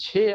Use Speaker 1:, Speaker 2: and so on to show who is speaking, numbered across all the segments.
Speaker 1: 6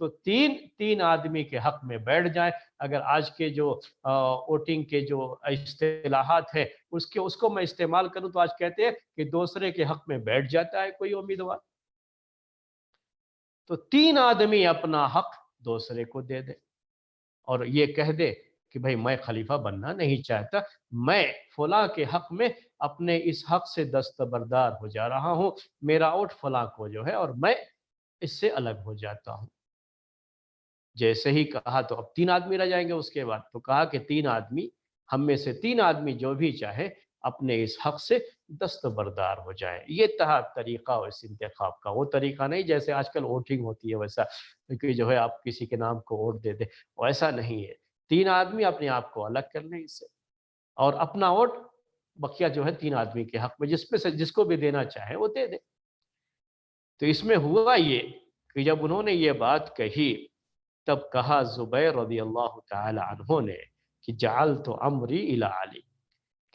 Speaker 1: تو تین آدمی کے حق میں بیٹھ جائیں۔ اگر آج کے جو ووٹنگ کے جو اصطلاحات ہیں اس کو میں استعمال کروں تو آج کہتے ہیں کہ دوسرے کے حق میں بیٹھ جاتا ہے کوئی امیدوار۔ تو 3 آدمی اپنا حق دوسرے کو دے دے اور یہ کہہ دے کہ بھائی میں خلیفہ بننا نہیں چاہتا، میں فلاں کے حق میں اپنے اس حق سے دستبردار ہو جا رہا ہوں، میرا ووٹ فلاں کو جو ہے اور میں اس سے الگ ہو جاتا ہوں۔ جیسے ہی کہا تو اب 3 آدمی رہ جائیں گے اس کے بعد، تو کہا کہ 3 آدمی، ہم میں سے 3 آدمی جو بھی چاہے اپنے اس حق سے دستبردار ہو جائے۔ یہ تھا طریقہ اس انتخاب کا، وہ طریقہ نہیں جیسے آج کل ووٹنگ ہوتی ہے ویسا کہ جو ہے آپ کسی کے نام کو ووٹ دے دیں، ویسا نہیں ہے۔ 3 آدمی اپنے آپ کو الگ کر لیں اس سے اور اپنا ووٹ بقیہ جو ہے 3 آدمی کے حق میں جس میں سے جس کو بھی دینا چاہے وہ دے دے۔ تو اس میں ہوا یہ کہ جب انہوں نے یہ بات کہی تب کہا زبیر رضی اللہ تعالی عنہ نے کہ جعلت امری الی علی،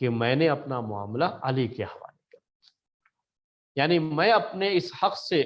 Speaker 1: کہ میں نے اپنا معاملہ علی کے حوالے کر، یعنی میں اپنے اس حق سے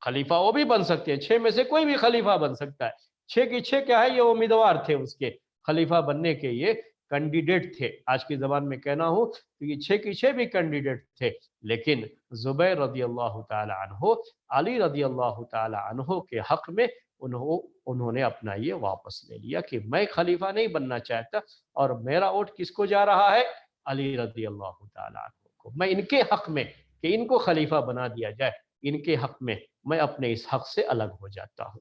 Speaker 1: خلیفہ وہ بھی بن سکتے ہیں، 6 میں سے کوئی بھی خلیفہ بن سکتا ہے، 6 کی 6 کیا ہے، یہ امیدوار تھے اس کے خلیفہ بننے کے، یہ کینڈیڈیٹ تھے، آج کی زبان میں کہنا ہو تو یہ 6 کی 6 بھی کینڈیڈیٹ تھے، لیکن زبیر رضی اللہ تعالی عنہ علی رضی اللہ تعالی عنہ کے حق میں انہوں نے اپنا یہ واپس لے لیا کہ میں خلیفہ نہیں بننا چاہتا اور میرا ووٹ کس کو جا رہا ہے، علی رضی اللہ تعالی عنہ کو، میں ان کے حق میں کہ ان کو خلیفہ بنا دیا جائے، ان کے حق میں میں اپنے اس حق سے الگ ہو جاتا ہوں۔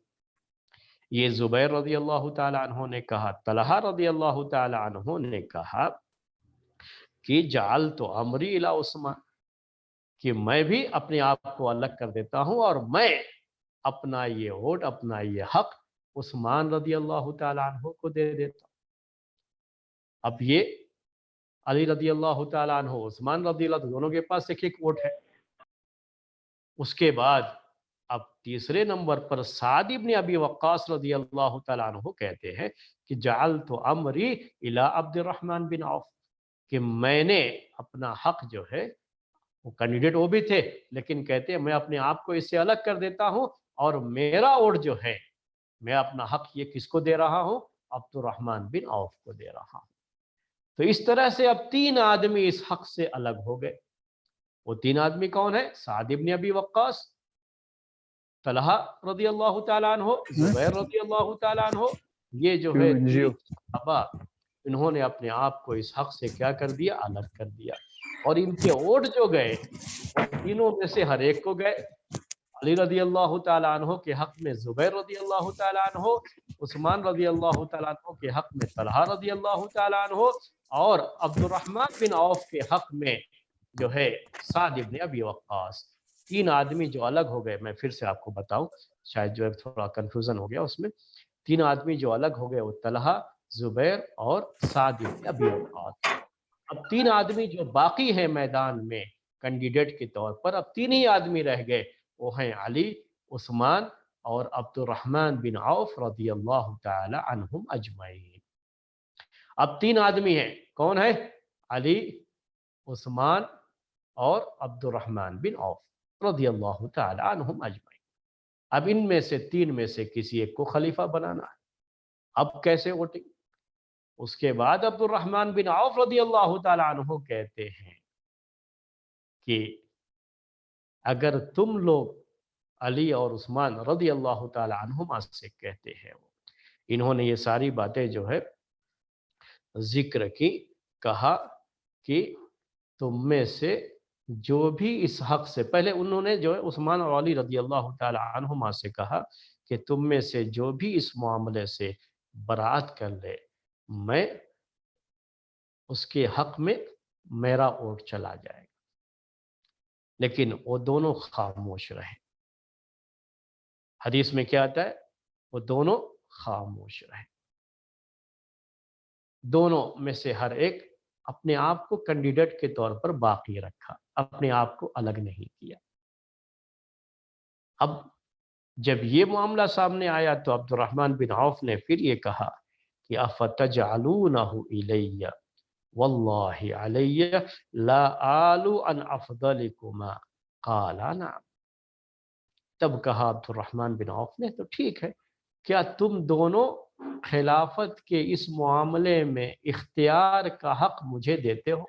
Speaker 1: یہ زبیر رضی اللہ تعالی عنہ نے کہا۔ طلحہ رضی اللہ تعالی عنہ نے کہا کہ جعلت امری الی عثمان، کہ میں بھی اپنے آپ کو الگ کر دیتا ہوں اور میں اپنا یہ ووٹ، اپنا یہ حق عثمان رضی اللہ تعالی عنہ کو دے دیتا ہوں۔ اب یہ علی رضی اللہ تعالی عنہ، عثمان رضی اللہ عنہ، دونوں کے پاس ایک ایک ووٹ ہے۔ اس کے بعد اب تیسرے نمبر پر سعد ابن ابی وقاص رضی اللہ تعالیٰ عنہ کہتے ہیں کہ جعلت امری الی عبد الرحمن بن عوف، کہ میں نے اپنا حق جو ہے، وہ کینڈیڈیٹ وہ بھی تھے لیکن کہتے ہیں میں اپنے آپ کو اس سے الگ کر دیتا ہوں اور میرا ووٹ جو ہے، میں اپنا حق یہ کس کو دے رہا ہوں، عبد الرحمن بن عوف کو دے رہا ہوں۔ تو اس طرح سے اب 3 آدمی اس حق سے الگ ہو گئے۔ وہ 3 آدمی کون ہیں؟ سعد ابن ابی وقاص، طلحہ رضی اللہ تعالیٰ عنہ، زبیر رضی اللہ تعالیٰ عنہ، یہ جو ہے 3 صحابہ، انہوں نے اپنے آپ کو اس حق سے کیا کر دیا، الگ کر دیا، اور ان کے ووٹ جو گئے وہ تینوں میں سے ہر ایک کو گئے۔ علی رضی اللہ تعالیٰ عنہ کے حق میں زبیر رضی اللہ تعالیٰ عنہ، عثمان رضی اللہ تعالیٰ عنہ کے حق میں طلحہ رضی اللہ تعالیٰ عنہ، اور عبد الرحمن بن عوف کے حق میں جو ہے سعد ابن ابی وقاص۔ 3 آدمی جو الگ ہو گئے، میں پھر سے آپ کو بتاؤں، شاید جو ہے تھوڑا کنفیوژن ہو گیا اس میں۔ 3 آدمی جو الگ ہو گئے وہ طلحہ، زبیر اور سعد ابن ابی وقاص۔ اب 3 آدمی جو باقی ہیں میدان میں کینڈیڈیٹ کے طور پر، اب 3 ہی آدمی رہ گئے، وہ ہیں علی، عثمان اور عبد الرحمن بن عوف رضی اللہ تعالی عنہم اجمعین۔ اب 3 آدمی ہیں، کون ہے؟ علی، عثمان اور عبد الرحمن بن عوف رضی اللہ تعالی عنہم اجمعین۔ اب ان میں سے 3 میں سے کسی ایک کو خلیفہ بنانا ہے۔ اب کیسے ووٹنگ؟ اس کے بعد عبد الرحمن بن عوف رضی اللہ تعالی عنہ کہتے ہیں کہ اگر تم لوگ علی اور عثمان رضی اللہ تعالی عنہما سے کہتے ہیں، انہوں نے یہ ساری باتیں جو ہے ذکر کی، کہا کہ تم میں سے جو بھی اس حق سے، پہلے انہوں نے جو ہے عثمان اور علی رضی اللہ تعالی عنہما سے کہا کہ تم میں سے جو بھی اس معاملے سے برات کر لے، میں اس کے حق میں میرا ووٹ چلا جائے گا، لیکن وہ دونوں خاموش رہے۔ حدیث میں کیا آتا ہے؟ وہ دونوں خاموش رہے۔ دونوں میں سے ہر ایک اپنے آپ کو کینڈیڈیٹ کے طور پر باقی رکھا، اپنے آپ کو الگ نہیں کیا۔ اب جب یہ معاملہ سامنے آیا تو عبد الرحمن بن عوف نے پھر یہ کہا کہ افتجعلونہ الی واللہ علی لا آل ان افضلکما قال نعم۔ تب کہا عبد الرحمن بن عوف نے تو ٹھیک ہے، کیا تم دونوں خلافت کے اس معاملے میں اختیار کا حق مجھے دیتے ہو؟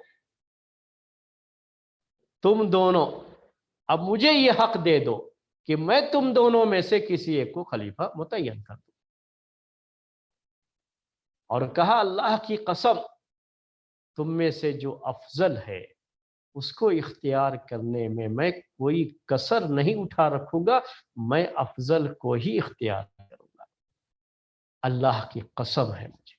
Speaker 1: تم دونوں اب مجھے یہ حق دے دو کہ میں تم دونوں میں سے کسی ایک کو خلیفہ متعین کر دوں۔ اور کہا اللہ کی قسم، تم میں سے جو افضل ہے اس کو اختیار کرنے میں کوئی کسر نہیں اٹھا رکھوں گا، میں افضل کو ہی اختیار کروں گا، اللہ کی قسم ہے مجھے۔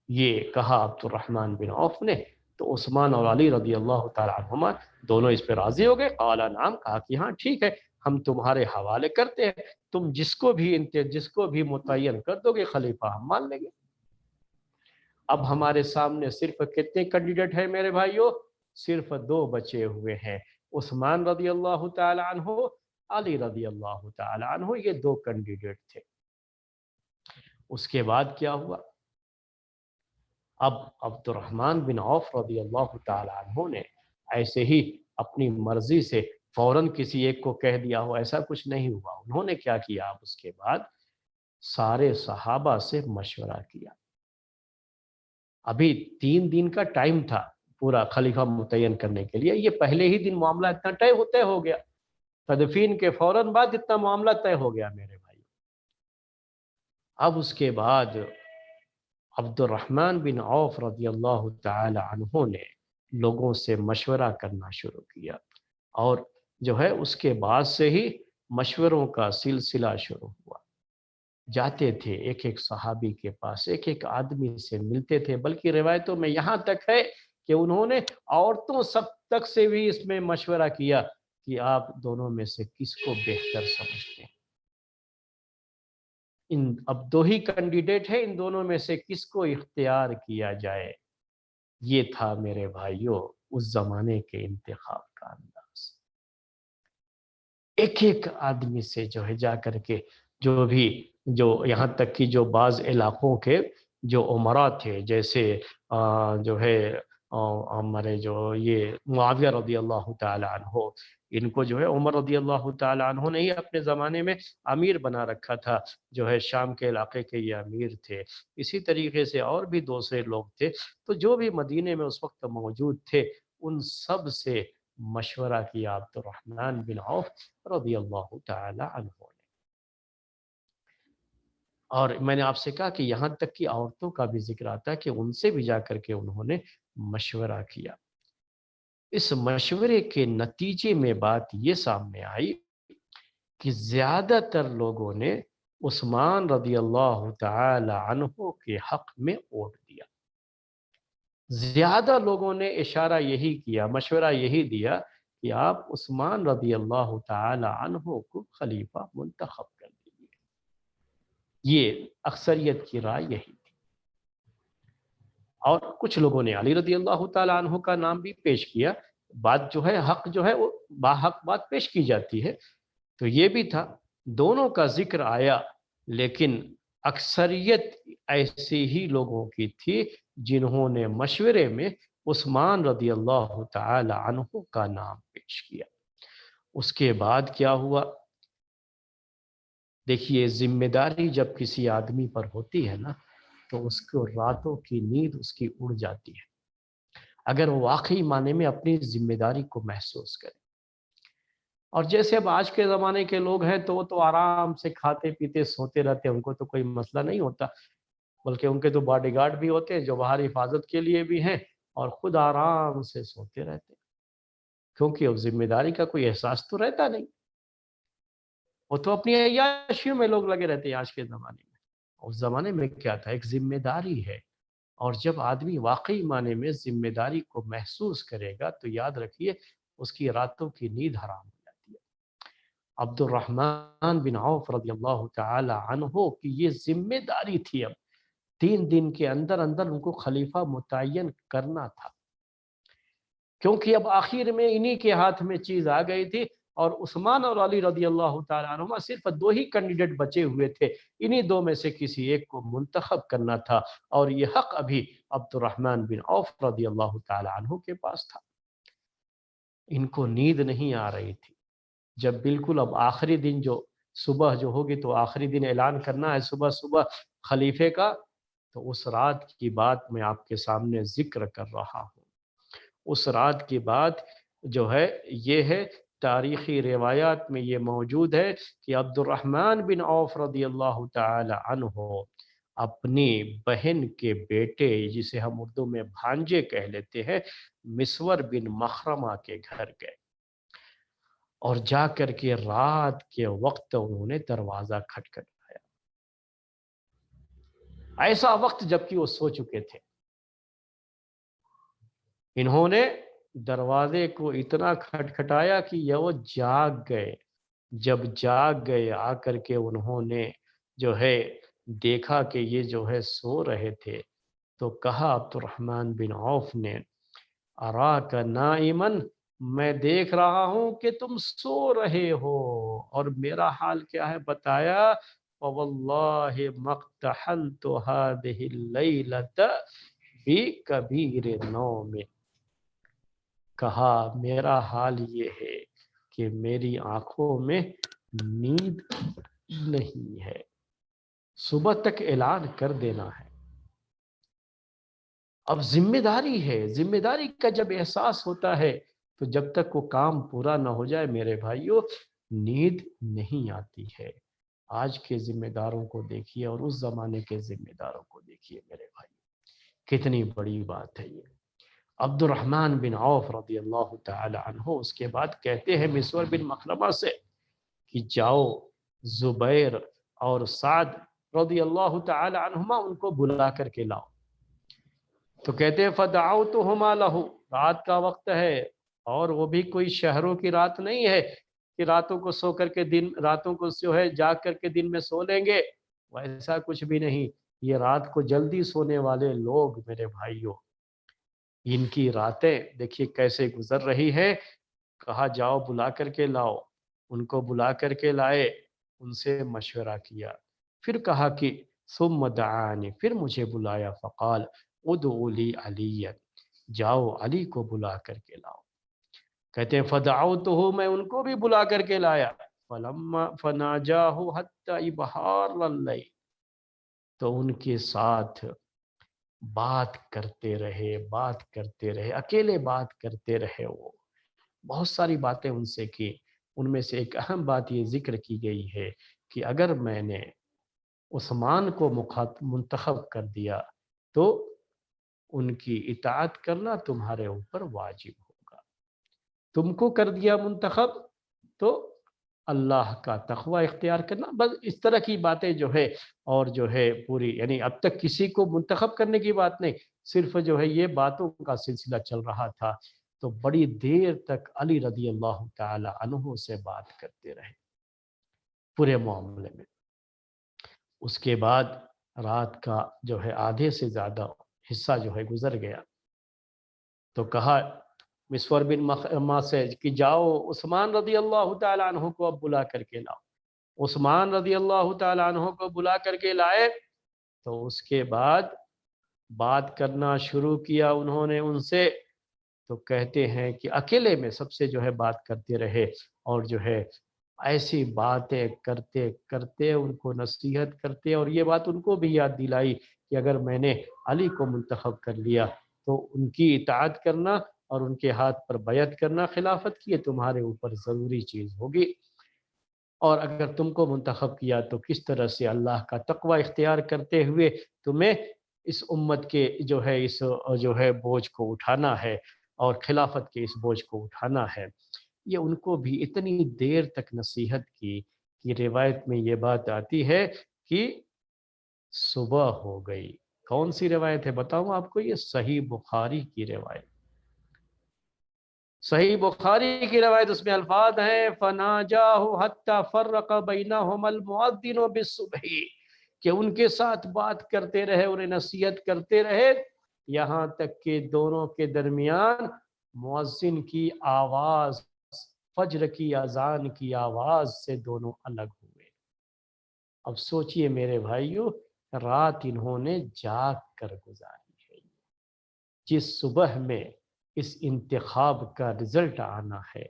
Speaker 1: یہ کہا عبد الرحمن بن عوف نے، تو عثمان اور علی رضی اللہ تعالی عنہما دونوں اس پہ راضی ہو گئے۔ قال نعم، کہا کہ ہاں ٹھیک ہے، ہم تمہارے حوالے کرتے ہیں، تم جس کو بھی متعین کر دو گے خلیفہ ہم مان لیں گے۔ اب ہمارے سامنے صرف کتنے کینڈیڈیٹ ہیں میرے بھائیوں؟ صرف 2 بچے ہوئے ہیں، عثمان رضی اللہ تعالی عنہ، علی رضی اللہ تعالی عنہ، یہ 2 کینڈیڈیٹ تھے۔ اس کے بعد کیا ہوا؟ اب عبد الرحمن بن عوف رضی اللہ تعالی عنہ نے ایسے ہی اپنی مرضی سے فوراً کسی ایک کو کہہ دیا ہو، ایسا کچھ نہیں ہوا۔ انہوں نے کیا کیا؟ اب اس کے بعد سارے صحابہ سے مشورہ کیا۔ ابھی 3 دن کا ٹائم تھا پورا خلیفہ متعین کرنے کے لیے، یہ پہلے ہی دن معاملہ اتنا طے ہو گیا، تدفین کے فوراً بعد اتنا معاملہ طے ہو گیا میرے بھائی۔ اب اس کے بعد عبد الرحمن بن عوف رضی اللہ تعالی عنہ نے لوگوں سے مشورہ کرنا شروع کیا، اور جو ہے اس کے بعد سے ہی مشوروں کا سلسلہ شروع ہوا۔ جاتے تھے ایک ایک صحابی کے پاس، ایک ایک آدمی سے ملتے تھے، بلکہ روایتوں میں یہاں تک ہے کہ انہوں نے عورتوں سب تک سے بھی اس میں مشورہ کیا کہ آپ دونوں میں سے کس کو بہتر سمجھتے ہیں۔ اب 2 ہی کینڈیڈیٹ ہیں، ان دونوں میں سے کس کو اختیار کیا جائے؟ یہ تھا میرے بھائیوں اس زمانے کے انتخاب کا انداز۔ ایک ایک آدمی سے جو ہے جا کر کے جو یہاں تک کہ جو بعض علاقوں کے جو عمرا تھے، جیسے جو ہے ہمارے جو یہ معاویہ رضی اللہ تعالی عنہ، ان کو جو ہے عمر رضی اللہ تعالی عنہ نے ہی اپنے زمانے میں امیر بنا رکھا تھا، جو ہے شام کے علاقے کے یہ امیر تھے۔ اسی طریقے سے اور بھی دوسرے لوگ تھے، تو جو بھی مدینے میں اس وقت موجود تھے ان سب سے مشورہ کیا عبد الرحمن بن عوف رضی اللہ تعالی عنہ نے۔ اور میں نے آپ سے کہا کہ یہاں تک کہ عورتوں کا بھی ذکر آتا ہے کہ ان سے بھی جا کر کے انہوں نے مشورہ کیا۔ اس مشورے کے نتیجے میں بات یہ سامنے آئی کہ زیادہ تر لوگوں نے عثمان رضی اللہ تعالی عنہ کے حق میں ووٹ دیا۔ زیادہ لوگوں نے اشارہ یہی کیا، مشورہ یہی دیا کہ آپ عثمان رضی اللہ تعالی عنہ کو خلیفہ منتخب کر دیجیے۔ یہ اکثریت کی رائے یہی تھی۔ اور کچھ لوگوں نے علی رضی اللہ تعالی عنہ کا نام بھی پیش کیا۔ بات جو ہے حق جو ہے وہ باحق بات پیش کی جاتی ہے، تو یہ بھی تھا، دونوں کا ذکر آیا، لیکن اکثریت ایسے ہی لوگوں کی تھی جنہوں نے مشورے میں عثمان رضی اللہ تعالی عنہ کا نام پیش کیا۔ اس کے بعد کیا ہوا؟ دیکھیے، ذمہ داری جب کسی آدمی پر ہوتی ہے نا، تو اس کو راتوں کی نیند اس کی اڑ جاتی ہے، اگر وہ واقعی معنی میں اپنی ذمہ داری کو محسوس کرے۔ اور جیسے اب آج کے زمانے کے لوگ ہیں تو وہ تو آرام سے کھاتے پیتے سوتے رہتے ہیں، ان کو تو کوئی مسئلہ نہیں ہوتا، بلکہ ان کے تو باڈی گارڈ بھی ہوتے ہیں جو باہر حفاظت کے لیے بھی ہیں، اور خود آرام سے سوتے رہتے ہیں، کیونکہ اب ذمہ داری کا کوئی احساس تو رہتا نہیں، وہ تو اپنی عیاشیوں میں لوگ لگے رہتے ہیں آج کے زمانے میں۔ اس زمانے میں کیا تھا؟ ایک ذمہ داری ہے، اور جب آدمی واقعی معنی میں ذمہ داری کو محسوس کرے گا تو یاد رکھیے اس کی راتوں کی نیند حرام ہو جاتی ہے۔ عبد الرحمن بن عوف رضی اللہ تعالی عنہ کی یہ ذمہ داری تھی، اب 3 دن کے اندر اندر ان کو خلیفہ متعین کرنا تھا، کیونکہ اب آخر میں انہی کے ہاتھ میں چیز آ گئی تھی، اور عثمان اور علی رضی اللہ تعالی عنہ صرف 2 ہی کینڈیڈیٹ بچے ہوئے تھے، انہی 2 میں سے کسی ایک کو منتخب کرنا تھا، اور یہ حق ابھی عبد الرحمن بن عوف رضی اللہ تعالی عنہ کے پاس تھا۔ ان کو نیند نہیں آ رہی تھی، جب بالکل اب آخری دن جو صبح جو ہوگی تو آخری دن اعلان کرنا ہے صبح صبح خلیفے کا، تو اس رات کی بات میں آپ کے سامنے ذکر کر رہا ہوں۔ اس رات کی بات جو ہے یہ ہے، تاریخی روایات میں یہ موجود ہے کہ عبد الرحمن بن عوف رضی اللہ تعالی عنہ اپنی بہن کے بیٹے، جسے ہم اردو میں بھانجے کہہ لیتے ہیں، مسور بن مخرمہ کے گھر گئے، اور جا کر کے رات کے وقت انہوں نے دروازہ کھٹکھٹایا، ایسا وقت جبکہ وہ سو چکے تھے۔ انہوں نے دروازے کو اتنا کھٹکھٹایا کہ یہ وہ جاگ گئے۔ جب جاگ گئے آ کر کے انہوں نے جو ہے دیکھا کہ یہ جو ہے سو رہے تھے، تو کہا عبد الرحمن بن عوف نے، اراک نائما، میں دیکھ رہا ہوں کہ تم سو رہے ہو، اور میرا حال کیا ہے بتایا، فواللہ مقتحلت هذه الليلة بکبیر نوم، کہا میرا حال یہ ہے کہ میری آنکھوں میں نیند نہیں ہے، صبح تک اعلان کر دینا ہے۔ اب ذمہ داری ہے، ذمہ داری کا جب احساس ہوتا ہے تو جب تک وہ کام پورا نہ ہو جائے میرے بھائیوں، نیند نہیں آتی ہے۔ آج کے ذمہ داروں کو دیکھیے اور اس زمانے کے ذمہ داروں کو دیکھیے میرے بھائی، کتنی بڑی بات ہے یہ۔ عبد الرحمن بن عوف رضی اللہ تعالی عنہ اس کے بعد کہتے ہیں مسور بن مخرمہ سے کہ جاؤ زبیر اور سعد رضی اللہ تعالی عنہما ان کو بلا کر کے لاؤ۔ تو کہتے ہیں فدعوتہما لہ، رات کا وقت ہے، اور وہ بھی کوئی شہروں کی رات نہیں ہے کہ راتوں کو سو کر کے راتوں کو جو ہے جاگ کر کے دن میں سو لیں گے، ویسا کچھ بھی نہیں۔ یہ رات کو جلدی سونے والے لوگ میرے بھائیوں، ان کی راتیں دیکھیے کیسے گزر رہی ہے۔ کہا جاؤ بلا کر کے لاؤ، ان کو بلا کر کے لائے، ان سے مشورہ کیا، پھر کہا کہ ثم دعانی، پھر مجھے بلایا، فقال ادعوا لی علی، جاؤ علی کو بلا کر کے لاؤ۔ کہتے ہیں فدعوتہ، میں ان کو بھی بلا کر کے لایا، فلما فناجاہ حتی ابحار اللیل، تو ان کے ساتھ بات کرتے رہے، اکیلے بات کرتے رہے، وہ بہت ساری باتیں ان سے کی۔ ان میں سے ایک اہم بات یہ ذکر کی گئی ہے کہ اگر میں نے عثمان کو منتخب کر دیا تو ان کی اطاعت کرنا تمہارے اوپر واجب ہوگا، تم کو کر دیا منتخب تو اللہ کا تقوی اختیار کرنا، بس اس طرح کی باتیں جو ہے، اور جو ہے پوری، یعنی اب تک کسی کو منتخب کرنے کی بات نہیں، صرف جو ہے یہ باتوں کا سلسلہ چل رہا تھا۔ تو بڑی دیر تک علی رضی اللہ تعالی عنہ سے بات کرتے رہے پورے معاملے میں۔ اس کے بعد رات کا جو ہے آدھے سے زیادہ حصہ جو ہے گزر گیا، تو کہا مسور بن مخرمہ سے کہ جاؤ عثمان رضی اللہ تعالی عنہ کو اب بلا کر کے لاؤ۔ عثمان رضی اللہ تعالی عنہ کو بلا کر کے لائے، تو اس کے بعد بات کرنا شروع کیا انہوں نے ان سے۔ تو کہتے ہیں کہ اکیلے میں سب سے جو ہے بات کرتے رہے، اور جو ہے ایسی باتیں کرتے کرتے ان کو نصیحت کرتے، اور یہ بات ان کو بھی یاد دلائی کہ اگر میں نے علی کو منتخب کر لیا تو ان کی اطاعت کرنا اور ان کے ہاتھ پر بیعت کرنا خلافت کی تمہارے اوپر ضروری چیز ہوگی، اور اگر تم کو منتخب کیا تو کس طرح سے اللہ کا تقوی اختیار کرتے ہوئے تمہیں اس امت کے جو ہے اس جو ہے بوجھ کو اٹھانا ہے، اور خلافت کے اس بوجھ کو اٹھانا ہے۔ یہ ان کو بھی اتنی دیر تک نصیحت کی کہ روایت میں یہ بات آتی ہے کہ صبح ہو گئی۔ کون سی روایت ہے بتاؤں آپ کو؟ یہ صحیح بخاری کی روایت، صحیح بخاری کی روایت، اس میں الفاظ ہیں فناجاہ حتی فرق بینہم المؤذن بالصبح، کہ ان کے ساتھ بات کرتے رہے، انہیں نصیحت کرتے رہے، یہاں تک کہ دونوں کے درمیان مؤذن کی آواز، فجر کی اذان کی آواز سے دونوں الگ ہوئے۔ اب سوچئے میرے بھائیو، رات انہوں نے جاگ کر گزاری ہے، جس صبح میں اس انتخاب کا رزلٹ آنا ہے،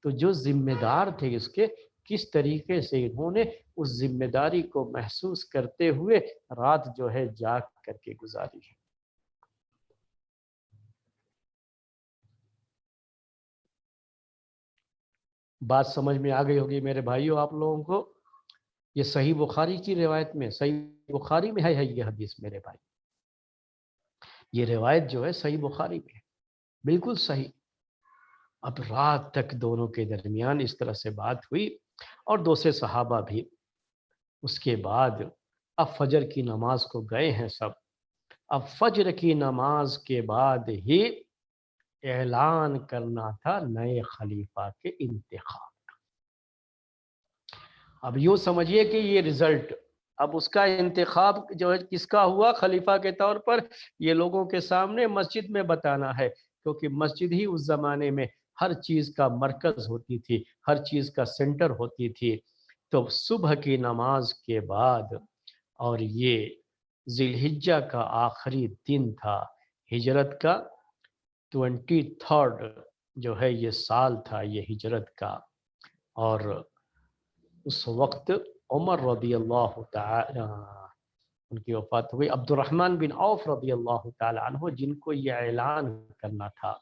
Speaker 1: تو جو ذمہ دار تھے اس کے، کس طریقے سے انہوں نے اس ذمہ داری کو محسوس کرتے ہوئے رات جو ہے جاگ کر کے گزاری ہے۔ بات سمجھ میں آ گئی ہوگی میرے بھائیوں آپ لوگوں کو؟ یہ صحیح بخاری کی روایت میں، صحیح بخاری میں ہے یہ حدیث میرے بھائی، یہ روایت جو ہے صحیح بخاری میں ہے، بالکل صحیح۔ اب رات تک دونوں کے درمیان اس طرح سے بات ہوئی، اور دوسرے صحابہ بھی۔ اس کے بعد اب فجر کی نماز کو گئے ہیں سب۔ اب فجر کی نماز کے بعد ہی اعلان کرنا تھا نئے خلیفہ کے انتخاب۔ اب یوں سمجھیے کہ یہ رزلٹ، اب اس کا انتخاب جو ہے کس کا ہوا خلیفہ کے طور پر، یہ لوگوں کے سامنے مسجد میں بتانا ہے، کیونکہ مسجد ہی اس زمانے میں ہر چیز کا مرکز ہوتی تھی، ہر چیز کا سینٹر ہوتی تھی۔ تو صبح کی نماز کے بعد، اور یہ ذی الحجہ کا آخری دن تھا ہجرت کا، 23 جو ہے یہ سال تھا یہ ہجرت کا، اور اس وقت عمر رضی اللہ تعالی ان کی وفات ہوئی۔ عبد الرحمن بن عوف رضی اللہ تعالی عنہ جن کو یہ اعلان کرنا تھا،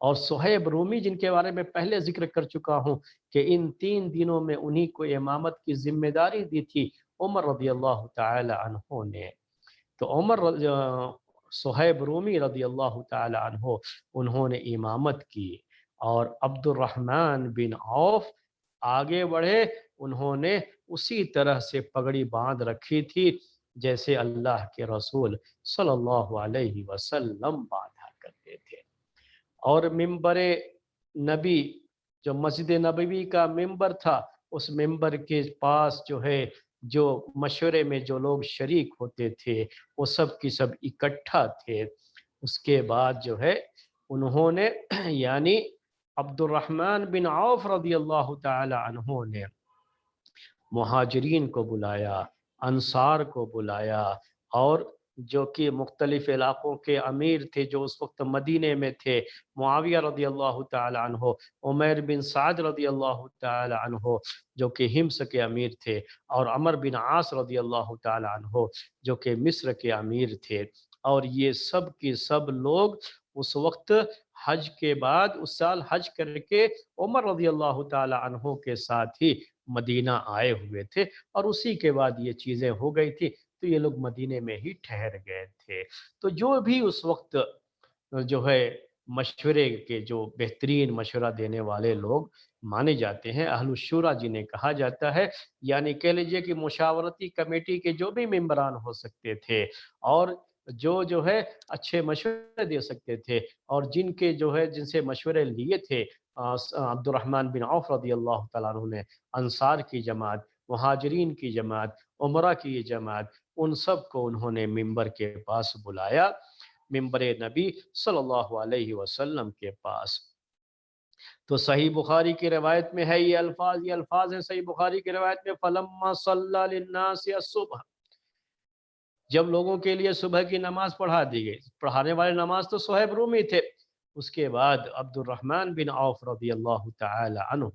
Speaker 1: اور صہیب رومی جن کے بارے میں پہلے ذکر کر چکا ہوں کہ ان 3 دنوں میں انہی کو امامت کی ذمہ داری دی تھی عمر رضی اللہ تعالی عنہ نے۔ تو صہیب رومی رضی اللہ تعالی عنہ انہوں نے امامت کی، اور عبد الرحمن بن عوف آگے بڑھے، انہوں نے اسی طرح سے پگڑی باندھ رکھی تھی جیسے اللہ کے رسول صلی اللہ علیہ وسلم باندھا کرتے تھے۔ اور ممبر نبی، جو مسجد نبوی کا ممبر تھا، اس ممبر کے پاس جو ہے جو مشورے میں جو لوگ شریک ہوتے تھے وہ سب کی سب اکٹھا تھے۔ اس کے بعد جو ہے انہوں نے یعنی عبد الرحمن بن عوف رضی اللہ تعالی عنہ نے مہاجرین کو بلایا، انصار کو بلایا، اور جو کہ مختلف علاقوں کے امیر تھے جو اس وقت مدینے میں تھے، معاویہ رضی اللہ تعالی عنہ، عمیر بن سعد رضی اللہ تعالی عنہ جو کہ حمص کے امیر تھے، اور عمر بن عاص رضی اللہ تعالی عنہ جو کہ مصر کے امیر تھے، اور یہ سب کی سب لوگ اس وقت حج کے بعد اس سال حج کر کے عمر رضی اللہ تعالی عنہ کے ساتھ ہی مدینہ آئے ہوئے تھے، اور اسی کے بعد یہ چیزیں ہو گئی تھی تو یہ لوگ مدینے میں ہی ٹھہر گئے تھے۔ تو جو بھی اس وقت جو ہے مشورے کے جو بہترین مشورہ دینے والے لوگ مانے جاتے ہیں، اہل الشورا جنہیں کہا جاتا ہے، یعنی کہہ لیجئے کہ مشاورتی کمیٹی کے جو بھی ممبران ہو سکتے تھے، اور جو ہے اچھے مشورے دے سکتے تھے، اور جن کے جو ہے جن سے مشورے لیے تھے عبد الرحمن بن عوف رضی اللہ تعالیٰ عنہ نے، انصار کی جماعت، مہاجرین کی جماعت، عمرہ کی یہ جماعت، ان سب کو انہوں نے ممبر کے پاس بلایا، ممبر نبی صلی اللہ علیہ وسلم کے پاس۔ تو صحیح بخاری کی روایت میں ہے یہ الفاظ ہیں صحیح بخاری کی روایت میں، فَلَمَّا صَلَّى لِلنَّاسِ الصُّبْحَ، جب لوگوں کے لیے صبح کی نماز پڑھا دی گئی، پڑھانے والے نماز تو صہیب رومی تھے، اس کے بعد عبد الرحمن بن عوف رضی اللہ تعالی عنہ،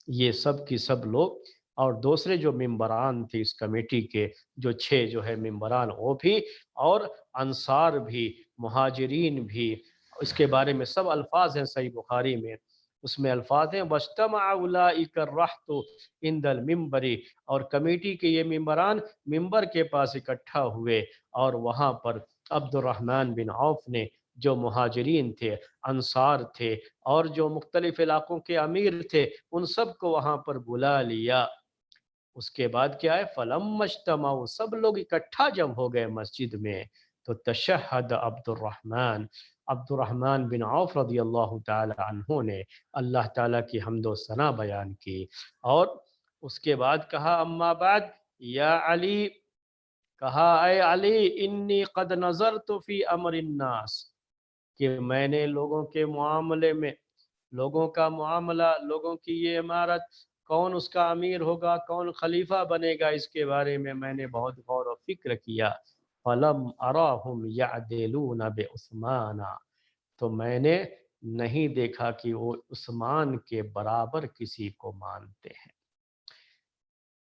Speaker 1: یہ سب کی سب لوگ، اور دوسرے جو ممبران تھے اس کمیٹی کے، جو 6 جو ہے ممبران وہ بھی، اور انصار بھی، مہاجرین بھی، اس کے بارے میں سب الفاظ ہیں صحیح بخاری میں۔ اس میں الفاظ ہیں وَاجْتَمَعَ أُولَٰئِكَ الرَّهْطُ عِندَ الْمِنبَرِ، اور کمیٹی کے یہ ممبران ممبر کے پاس اکٹھا ہوئے، اور وہاں پر عبد الرحمن بن عوف نے جو مہاجرین تھے، انصار تھے، اور جو مختلف علاقوں کے امیر تھے، ان سب کو وہاں پر بلا لیا۔ اس کے بعد کیا ہے، فَلَمَّا اجْتَمَعُوا، سب لوگ اکٹھا جب ہو گئے مسجد میں، تو تشہد عبد الرحمن بن عوف رضی اللہ تعالی عنہ نے اللہ تعالیٰ کی حمد و ثنا بیان کی، اور اس کے بعد کہا اما بعد یا علی، کہا اے علی انی قد نظرت فی امر الناس، کہ میں نے لوگوں کے معاملے میں، لوگوں کا معاملہ، لوگوں کی یہ امارت، کون اس کا امیر ہوگا، کون خلیفہ بنے گا، اس کے بارے میں نے بہت غور و فکر کیا، فَلَمْ أَرَاهُمْ يَعْدِلُونَ بِعُثْمَانَ، تو میں نے نہیں دیکھا کہ وہ عثمان کے برابر کسی کو مانتے ہیں۔